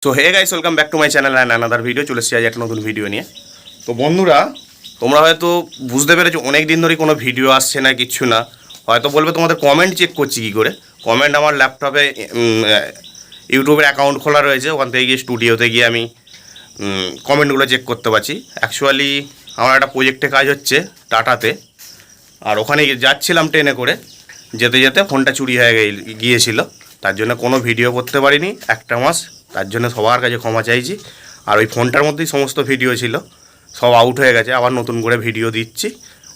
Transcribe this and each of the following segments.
So hey guys, welcome back to my channel and another video. চলে এসেছি আজ একটা নতুন ভিডিও নিয়ে। তো বন্ধুরা, তোমরা হয়তো বুঝতে পেরেছো অনেক দিন ধরেই কোনো ভিডিও আসছে না, কিচ্ছু না। হয়তো বলবে তোমাদের কমেন্ট চেক করছি কী করে। কমেন্ট আমার ল্যাপটপে ইউটিউবের অ্যাকাউন্ট খোলা রয়েছে, ওখান থেকে গিয়ে স্টুডিওতে গিয়ে আমি কমেন্টগুলো চেক করতে পারছি। অ্যাকচুয়ালি আমার একটা প্রজেক্টে কাজ হচ্ছে টাটাতে, আর ওখানে যাচ্ছিলাম ট্রেনে করে, যেতে যেতে ফোনটা চুরি হয়ে গিয়েছিল। তার জন্য কোনো ভিডিও করতে পারিনি একটা মাস। তার জন্য সবার কাছে ক্ষমা চাইছি। আর ওই ফোনটার মধ্যেই সমস্ত ভিডিও ছিল, সব আউট হয়ে গেছে। আবার নতুন করে ভিডিও দিচ্ছি,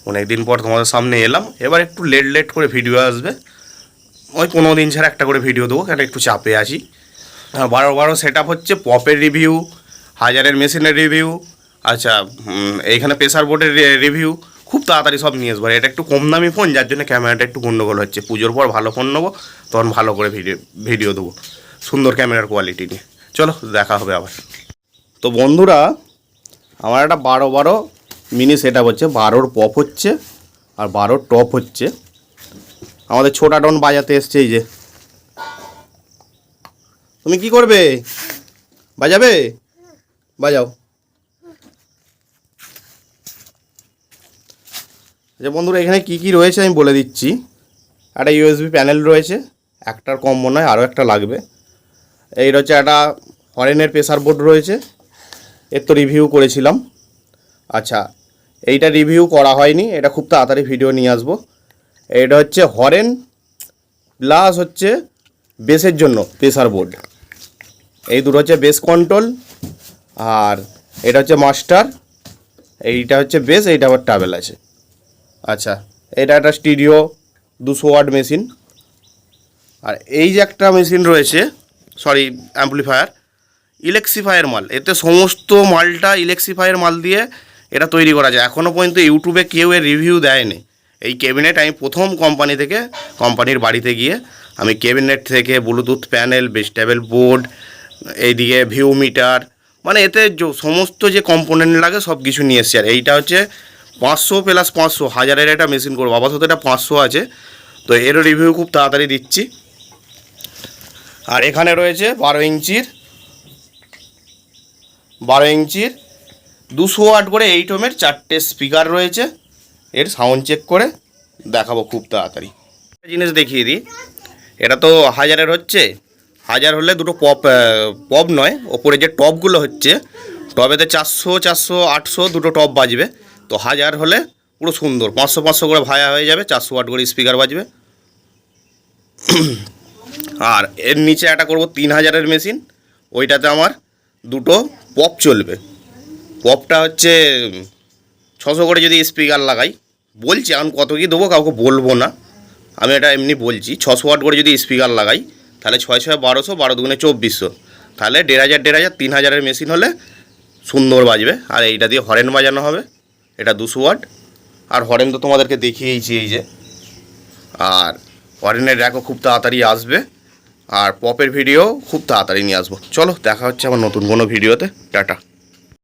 অনেক দিন পর তোমাদের সামনে এলাম। এবার একটু লেট করে ভিডিও আসবে, ওই 15 দিন ছাড়া একটা করে ভিডিও দেবো, কেন একটু চাপে আছি। বারো সেট আপ হচ্ছে, পপের রিভিউ, হাজারের মেশিনের রিভিউ, আচ্ছা এইখানে প্রেসার বোর্ডের রিভিউ, খুব তাড়াতাড়ি সব নিয়ে আসবো। এটা একটু কম দামি ফোন, যার জন্য ক্যামেরাটা একটু গন্ডগোল হচ্ছে। পুজোর পর ভালো ফোন নেবো, তখন ভালো করে ভিডিও দেবো সুন্দর ক্যামেরার কোয়ালিটি নিয়ে। চলো দেখা হবে আবার। তো বন্ধুরা, আমার একটা 12 মিনি সেট আপ হচ্ছে, 12 পপ হচ্ছে আর 12 টপ হচ্ছে। আমাদের ছোটা ডন বাজাতে এসছে। এই যে, তুমি কি করবে? বাজাবে? বাজাও। আচ্ছা বন্ধুরা, এখানে কি কি রয়েছে আমি বলে দিচ্ছি। একটা ইউএসবি প্যানেল রয়েছে, একটার কম মনে হয়, আরও একটা লাগবে। এই হচ্ছে একটা হরেনের প্রেসার বোর্ড রয়েছে, এর তো রিভিউ করেছিলাম। আচ্ছা, এইটা রিভিউ করা হয়নি, এটা খুব তাড়াতাড়ি ভিডিও নিয়ে আসবো। এইটা হচ্ছে হরেন প্লাস হচ্ছে বেসের জন্য প্রেসার বোর্ড। এই দুটো হচ্ছে বেস কন্ট্রোল, আর এটা হচ্ছে মাস্টার। এইটা হচ্ছে বেস, এইটা আবার ট্রাভেল আছে। আচ্ছা, এটা একটা স্টিরিও 200 ওয়াট মেশিন। আর এই যে একটা মেশিন রয়েছে, সরি অ্যাম্পলিফায়ার, ইলেক্সিফায়ার মাল। এতে সমস্ত মালটা ইলেক্সিফায়ার মাল দিয়ে এটা তৈরি করা যায়। এখনও পর্যন্ত ইউটিউবে কেউ এর রিভিউ দেয়নি। এই ক্যাবিনেট আমি প্রথম কোম্পানির বাড়িতে গিয়ে আমি ক্যাবিনেট থেকে ব্লুটুথ প্যানেল, ভেজিটেবল বোর্ড, এইদিকে ভিউ মিটার, মানে এতে সমস্ত যে কম্পোনেন্ট লাগে সব কিছু নিয়ে এসছি। আর এইটা হচ্ছে 500 প্লাস 500 হাজারের একটা মেশিন করবো। আপাতত এটা 500 আছে, তো এরও রিভিউ খুব তাড়াতাড়ি দিচ্ছি। আর এখানে রয়েছে 12 ইঞ্চির 200 ওয়াট করে 8 ওহমের 4টে স্পিকার রয়েছে। এর সাউন্ড চেক করে দেখাবো খুব তাড়াতাড়ি। জিনিস দেখিয়ে দিই, এটা তো হাজারের হচ্ছে, হাজার হলে দুটো পপ নয়, ওপরে যে টপগুলো হচ্ছে, টপেতে 400, 800 দুটো টপ বাজবে। তো হাজার হলে পুরো সুন্দর 500 করে ভায়া হয়ে যাবে, 400 ওয়াট করে স্পিকার বাজবে। আর এর নিচে একটা করব 3000-এর মেশিন, ওইটাতে আমার দুটো পপ চলবে। পপটা হচ্ছে 600 করে যদি স্পিকার লাগাই, বলছি এখন কত কী দেবো কাউকে বলবো না, আমি এটা এমনি বলছি। 600 ওয়াট করে যদি স্পিকার লাগাই, তাহলে 6 6 1200, 12 দুগুণে 2400, তাহলে 1500 3000-এর মেশিন হলে সুন্দর বাজবে। আর এইটা দিয়ে হরেন বাজানো হবে, এটা 200 ওয়াট। আর হরেন তো তোমাদেরকে দেখিয়েছি, এই যে। আর হরেনের র্যাকও খুব তাড়াতাড়ি আসবে, আর পপের ভিডিও খুব তাড়াতাড়ি নিয়ে আসবো। চলো দেখা হচ্ছে আমার নতুন কোনো ভিডিওতে। টাটা।